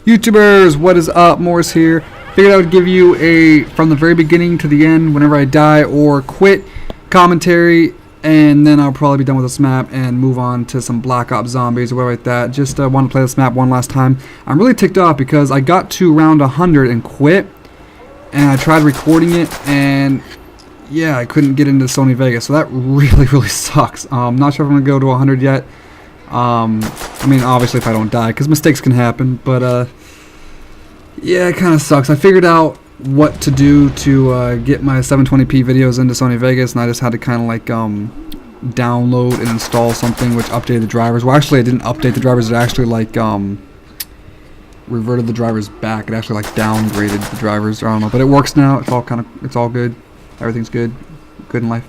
YouTubers, what is up? Morris here. Figured I would give you a from the very beginning to the end whenever I die or quit commentary, and then I'll probably be done with this map and move on to some Black Ops Zombies or whatever like that. Just want to play this map one last time. I'm really ticked off because I got to round 100 and quit, and I tried recording it, and yeah, I couldn't get into Sony Vegas, so that really sucks. Not sure if I'm gonna go to 100 yet. I mean, obviously if I don't die, because mistakes can happen, but yeah, it kind of sucks. I figured out what to do to get my 720p videos into Sony Vegas, and I just had to kind of like download and install something which updated the drivers. Well, actually I didn't update the drivers, it actually like reverted the drivers back. It actually like downgraded the drivers, I don't know, but it works now. It's all good. Everything's good in life.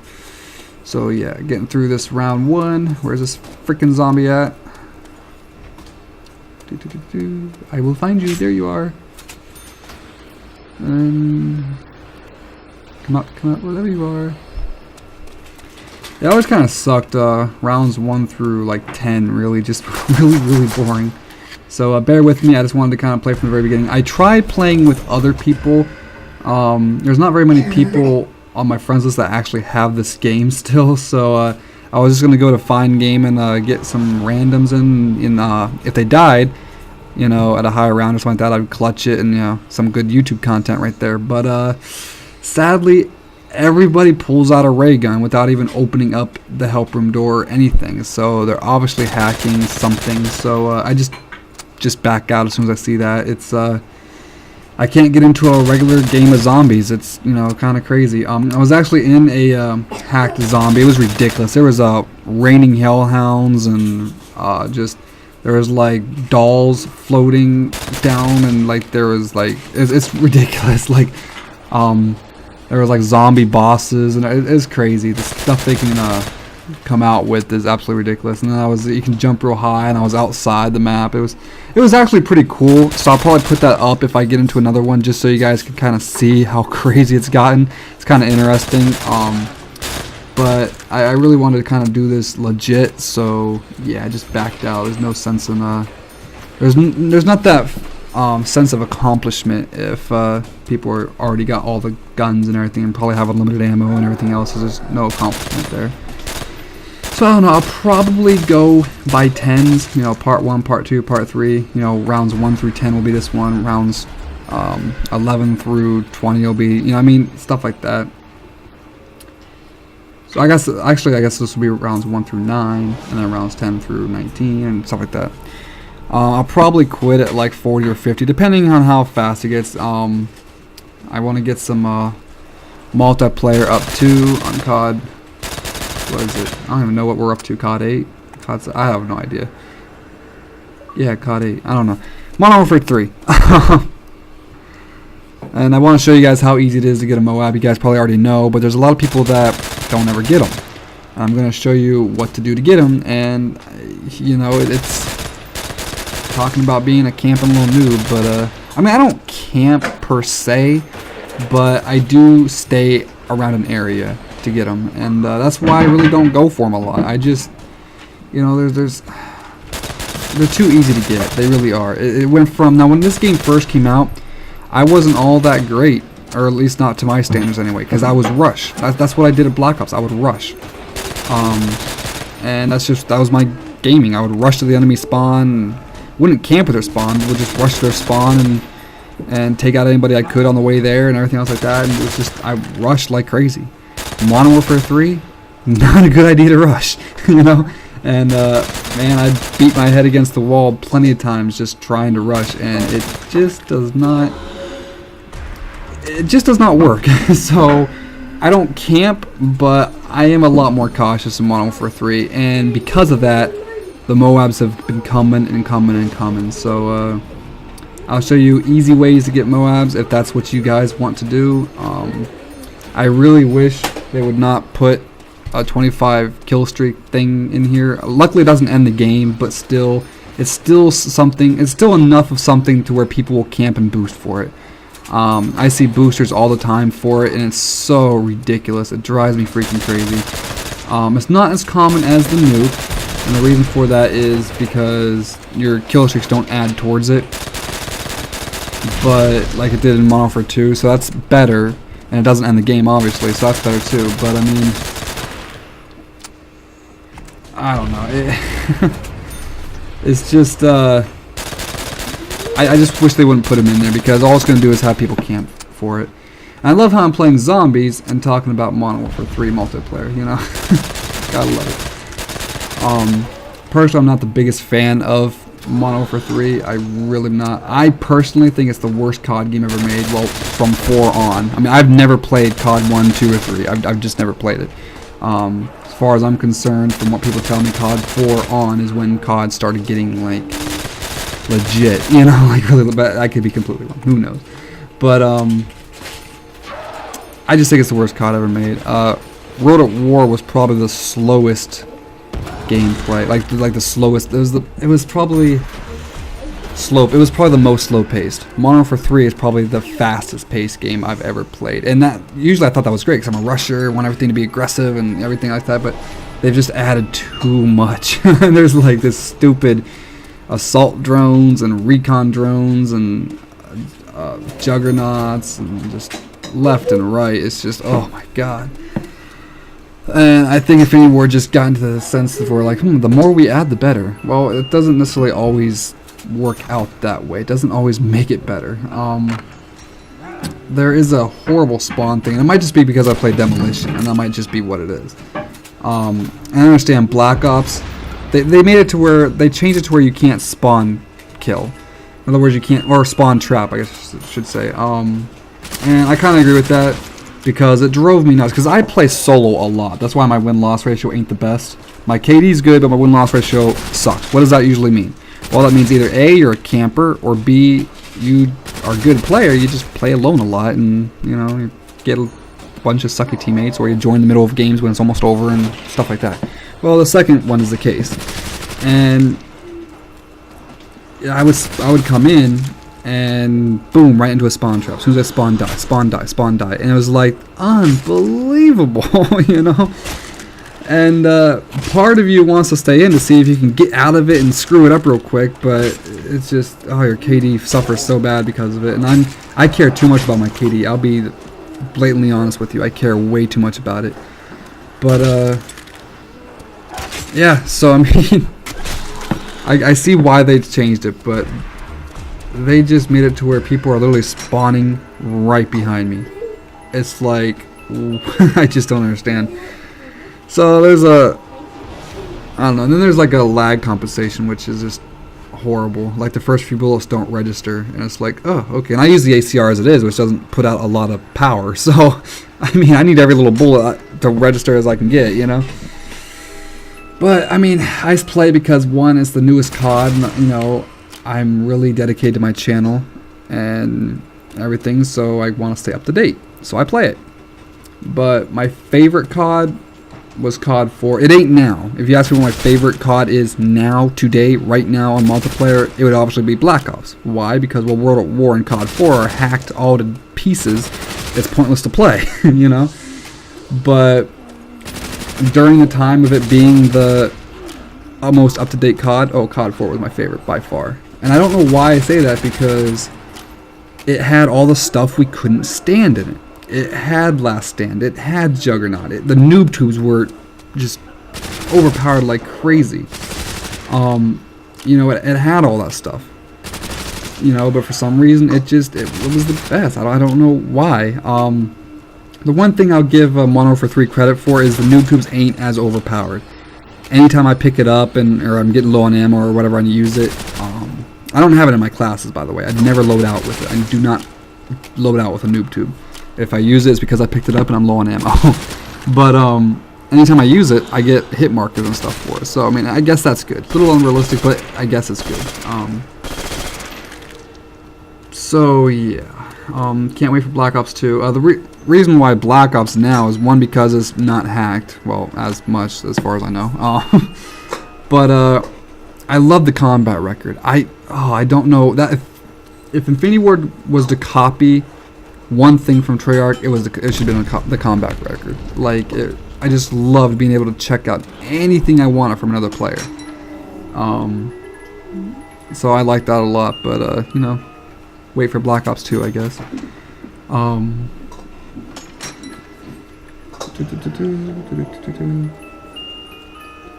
So yeah, getting through this round one. Where's this freaking zombie at? I will find you. There you are. Come up, wherever you are. It always kind of sucked. Rounds 1 through like 10, really, just really boring. So bear with me. I just wanted to kind of play from the very beginning. I tried playing with other people. There's not very many people on my friends list that actually have this game still, so I was just gonna go to find game and get some randoms in if they died, you know, at a higher round or something like that, I'd clutch it, and you know, some good YouTube content right there. But sadly, everybody pulls out a ray gun without even opening up the help room door or anything, so they're obviously hacking something. So I just back out as soon as I see that. It's I can't get into a regular game of zombies. It's, you know, kind of crazy. I was actually in a hacked zombie. It was ridiculous. There was raining hellhounds, and just there was like dolls floating down, and like there was like it's ridiculous. Like there was like zombie bosses, and it's crazy. The stuff they can come out with is absolutely ridiculous. And then you can jump real high, and I was outside the map. It was actually pretty cool, so I'll probably put that up if I get into another one, just so you guys can kind of see how crazy it's gotten. It's kind of interesting. But I really wanted to kind of do this legit, so yeah, I just backed out. There's no sense in there's not that sense of accomplishment if people are already got all the guns and everything, and probably have unlimited ammo and everything else, so there's no accomplishment there. So I don't know, I'll probably go by 10s, you know, part 1, part 2, part 3, you know, rounds 1 through 10 will be this one, rounds 11 through 20 will be, you know, I mean, stuff like that. So I guess this will be rounds 1 through 9, and then rounds 10 through 19, and stuff like that. I'll probably quit at like 40 or 50, depending on how fast it gets. I want to get some multiplayer up to on COD. What is it? I don't even know what we're up to. COD 8? I have no idea. Yeah, COD 8. I don't know. Modern Warfare 3. And I want to show you guys how easy it is to get a Moab. You guys probably already know, but there's a lot of people that don't ever get them. I'm going to show you what to do to get them, and you know, it's talking about being a camping little noob, but I mean, I don't camp per se, but I do stay around an area to get them, and that's why I really don't go for them a lot. I just, you know, they're too easy to get. They really are. It went from, now when this game first came out, I wasn't all that great, or at least not to my standards anyway, because I was rush. That's what I did at Black Ops. I would rush, and that was my gaming. I would rush to the enemy spawn, wouldn't camp with their spawn, would just rush to their spawn and take out anybody I could on the way there and everything else like that. And it was just, I rushed like crazy. Modern Warfare 3, not a good idea to rush, you know. And man, I beat my head against the wall plenty of times just trying to rush, and it just does not work. So I don't camp, but I am a lot more cautious in Modern Warfare 3, and because of that, the Moabs have been coming. So I'll show you easy ways to get Moabs if that's what you guys want to do. I really wish they would not put a 25 kill streak thing in here. Luckily it doesn't end the game, but still, it's still something. It's still enough of something to where people will camp and boost for it. I see boosters all the time for it, and it's so ridiculous. It drives me freaking crazy. It's not as common as the nuke, and the reason for that is because your kill streaks don't add towards it. but like it did in Modern Warfare 2, so that's better, and it doesn't end the game obviously, so that's better too. But I mean, I don't know. It's just I just wish they wouldn't put him in there, because all it's going to do is have people camp for it. And I love how I'm playing zombies and talking about Modern Warfare 3 multiplayer, you know? Gotta love it. Personally, I'm not the biggest fan of Modern Warfare 3. I really am not. I personally think it's the worst COD game ever made, well, from 4 on. I mean, I've never played COD 1, 2, or 3. I've just never played it. As far as I'm concerned, from what people tell me, COD 4 on is when COD started getting, like, legit, you know, like really, but I could be completely wrong, who knows. But I just think it's the worst COD ever made. World at War was probably the slowest gameplay, like the slowest. It was probably the most slow paced. Modern Warfare 3 is probably the fastest paced game I've ever played, and that usually I thought that was great because I'm a rusher, want everything to be aggressive and everything like that, but they've just added too much. And there's like this stupid assault drones and recon drones and juggernauts and just left and right. It's just, oh my god. And I think Infinity Ward just got into the sense of where like, the more we add, the better. Well, it doesn't necessarily always work out that way. It doesn't always make it better. There is a horrible spawn thing. It might just be because I played Demolition, and that might just be what it is. And I understand Black Ops. They made it to where they changed it to where you can't spawn kill. In other words, you can't, or spawn trap, I guess I should say. And I kind of agree with that because it drove me nuts. Because I play solo a lot. That's why my win-loss ratio ain't the best. My KD's good, but my win-loss ratio sucks. What does that usually mean? Well, that means either A, you're a camper, or B, you are a good player. You just play alone a lot, and you know, you get a bunch of sucky teammates, or you join in the middle of games when it's almost over and stuff like that. Well, the second one is the case, and I would come in and boom, right into a spawn trap. As soon as I spawn, die, spawn, die, spawn, die, and it was like unbelievable, you know. And part of you wants to stay in to see if you can get out of it and screw it up real quick, but it's just, oh, your KD suffers so bad because of it, and I care too much about my KD. I'll be blatantly honest with you. I care way too much about it, but yeah, so I mean, I see why they changed it, but they just made it to where people are literally spawning right behind me. It's like, I just don't understand. So there's I don't know, and then there's like a lag compensation, which is just horrible. Like the first few bullets don't register, and it's like, oh, okay. And I use the ACR as it is, which doesn't put out a lot of power. So, I mean, I need every little bullet to register as I can get, you know? But, I mean, I play because, one, it's the newest COD, and, you know, I'm really dedicated to my channel and everything, so I want to stay up to date. So I play it. But my favorite COD was COD 4. It ain't now. If you ask me what my favorite COD is now, today, right now on multiplayer, it would obviously be Black Ops. Why? Because, well, World at War and COD 4 are hacked all to pieces. It's pointless to play, you know? But during the time of it being the most up-to-date COD, COD 4 was my favorite by far. And I don't know why I say that, because it had all the stuff we couldn't stand in it. It had Last Stand, it had Juggernaut, the noob tubes were just overpowered like crazy. You know, it had all that stuff. You know, but for some reason it was the best. I don't know why. The one thing I'll give Modern Warfare 3 credit for is the noob tubes ain't as overpowered. Anytime I pick it up or I'm getting low on ammo or whatever and use it, I don't have it in my classes, by the way. I never load out with it. I do not load out with a noob tube. If I use it, it's because I picked it up and I'm low on ammo. But anytime I use it, I get hit markers and stuff for it. So I mean, I guess that's good. It's a little unrealistic, but I guess it's good. So yeah, can't wait for Black Ops 2. The reason why Black Ops now is, one, because it's not hacked, well, as much as far as I know. But I love the combat record. I don't know that if Infinity Ward was to copy one thing from Treyarch, it should have been the combat record. Like, I just loved being able to check out anything I wanted from another player. So I like that a lot, but you know, wait for Black Ops 2, I guess.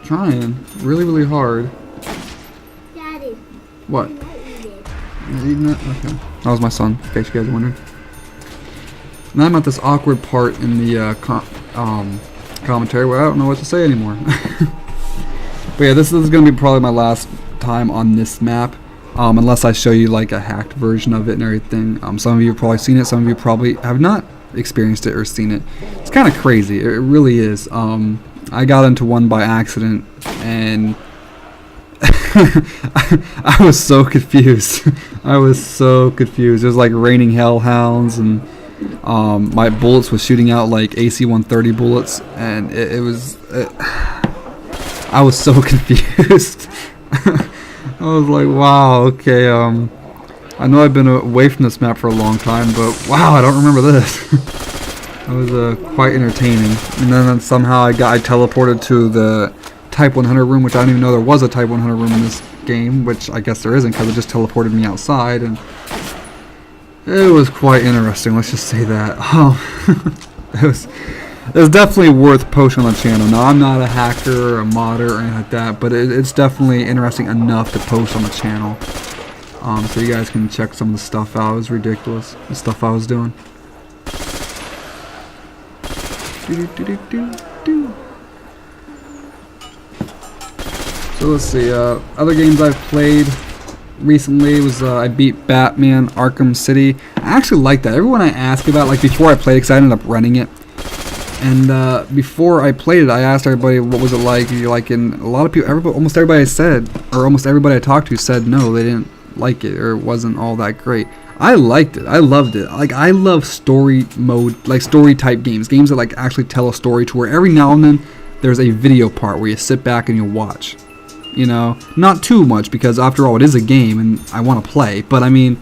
Trying really hard. Daddy. What? He's eating it? Okay. That was my son, in case you guys are wondering. Now I'm at this awkward part in the commentary where I don't know what to say anymore. But yeah, this is going to be probably my last time on this map. Unless I show you like a hacked version of it and everything. Some of you have probably seen it, some of you probably have not experienced it or seen it. It's kind of crazy, it really is. I got into one by accident and I was so confused. I was so confused. It was like raining hellhounds, and my bullets was shooting out like AC-130 bullets, and I was so confused. I was like, wow, okay, I know I've been away from this map for a long time, but wow, I don't remember this. It was quite entertaining. And then somehow I teleported to the Type 100 room, which I didn't even know there was a Type 100 room in this game, which I guess there isn't because it just teleported me outside, and it was quite interesting, let's just say that. It was definitely worth posting on the channel. Now, I'm not a hacker or a modder or anything like that, but it's definitely interesting enough to post on the channel. So you guys can check some of the stuff out. It was ridiculous, the stuff I was doing. So let's see, other games I've played recently was I beat Batman Arkham City. I actually like that. Everyone I ask about, like before I played it, because I ended up renting it, and before I played it, I asked everybody what was it like. You're like, and a lot of people, almost everybody said, or almost everybody I talked to said no, they didn't like it, or it wasn't all that great. I liked it. I loved it. Like, I love story mode, like story type games that like actually tell a story, to where every now and then there's a video part where you sit back and you watch. You know, not too much, because after all, it is a game and I want to play, but I mean,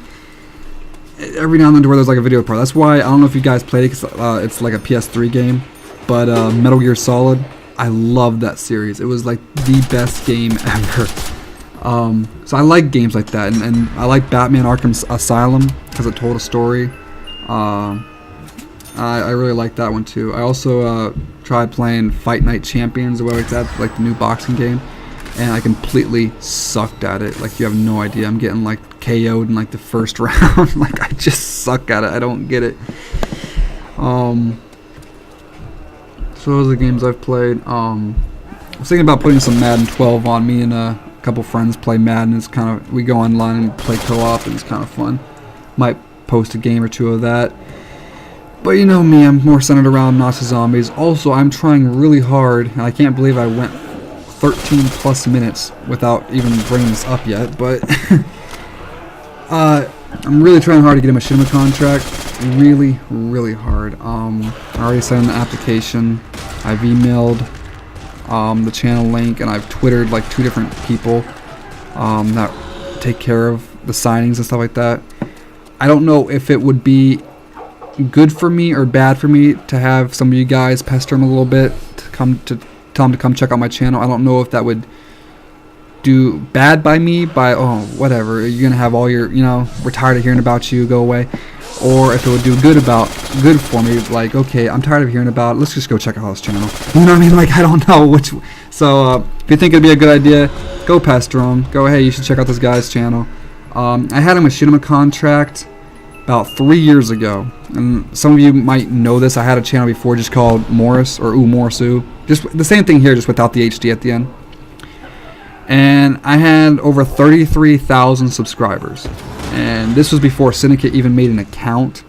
every now and then to where there's like a video part. That's why, I don't know if you guys played it, because it's like a PS3 game, but Metal Gear Solid, I love that series. It was like the best game ever. So I like games like that, and I like Batman Arkham Asylum because it told a story. I really like that one too. I also tried playing Fight Night Champions, or whatever it's at, like the new boxing game, and I completely sucked at it. Like, you have no idea. I'm getting like KO'd in like the first round. Like, I just suck at it. I don't get it. So those are the games I've played. I was thinking about putting some Madden 12 on. Me and a couple friends play Madden. It's kind of, we go online and play co-op, and it's kind of fun. Might post a game or two of that. But you know me, I'm more centered around Nazi Zombies. Also, I'm trying really hard, and I can't believe I went 13 plus minutes without even bringing this up yet, but I'm really trying hard to get a machinima contract. Really hard. I already sent in the application. I've emailed the channel link, and I've twittered like 2 different people that take care of the signings and stuff like that. I don't know if it would be good for me or bad for me to have some of you guys pester him a little bit to tell him to come check out my channel. I don't know if that would do bad by me, oh, whatever, you're gonna have all your, you know, we're tired of hearing about you, go away, or if it would do good for me, like, okay, I'm tired of hearing about it, let's just go check out his channel. You know what I mean? Like, I don't know which. So if you think it'd be a good idea, go pester him, go, hey, you should check out this guy's channel. I had a machinima contract about 3 years ago, and some of you might know this. I had a channel before just called Morris, or Morrisu, just the same thing here, just without the HD at the end. And I had over 33,000 subscribers, and this was before Syndicate even made an account.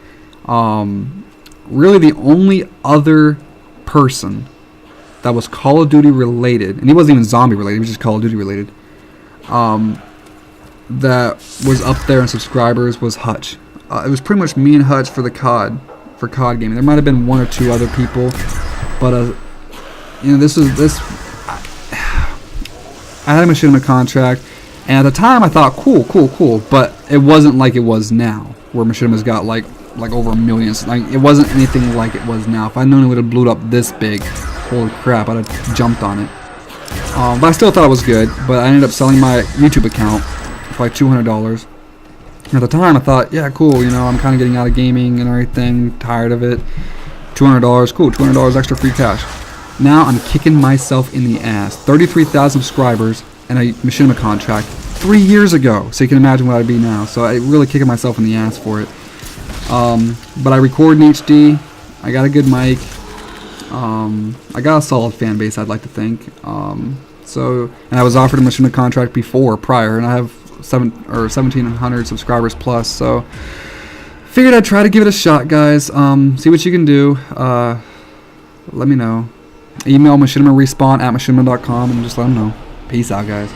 Really the only other person that was Call of Duty related, and he wasn't even zombie related, he was just Call of Duty related, that was up there in subscribers was Hutch. It was pretty much me and Hutch for COD gaming. There might have been 1 or 2 other people, but you know, I had a machinima contract, and at the time I thought, cool, but it wasn't like it was now, where machinima's got like over millions. Like, it wasn't anything like it was now. If I'd known it would have blew up this big, holy crap, I'd have jumped on it. But I still thought it was good. But I ended up selling my YouTube account for like $200, At the time, I thought, yeah, cool, you know, I'm kind of getting out of gaming and everything, tired of it. $200, cool, $200 extra free cash. Now I'm kicking myself in the ass. 33,000 subscribers and a machinima contract 3 years ago. So you can imagine what I'd be now. So I really kicking myself in the ass for it. But I record in HD. I got a good mic. I got a solid fan base, I'd like to think. And I was offered a machinima contract prior, and I have 1,700 subscribers plus. So figured I'd try to give it a shot, guys. See what you can do. Let me know. Email machinimarespawn@machinima.com and just let them know. Peace out, guys.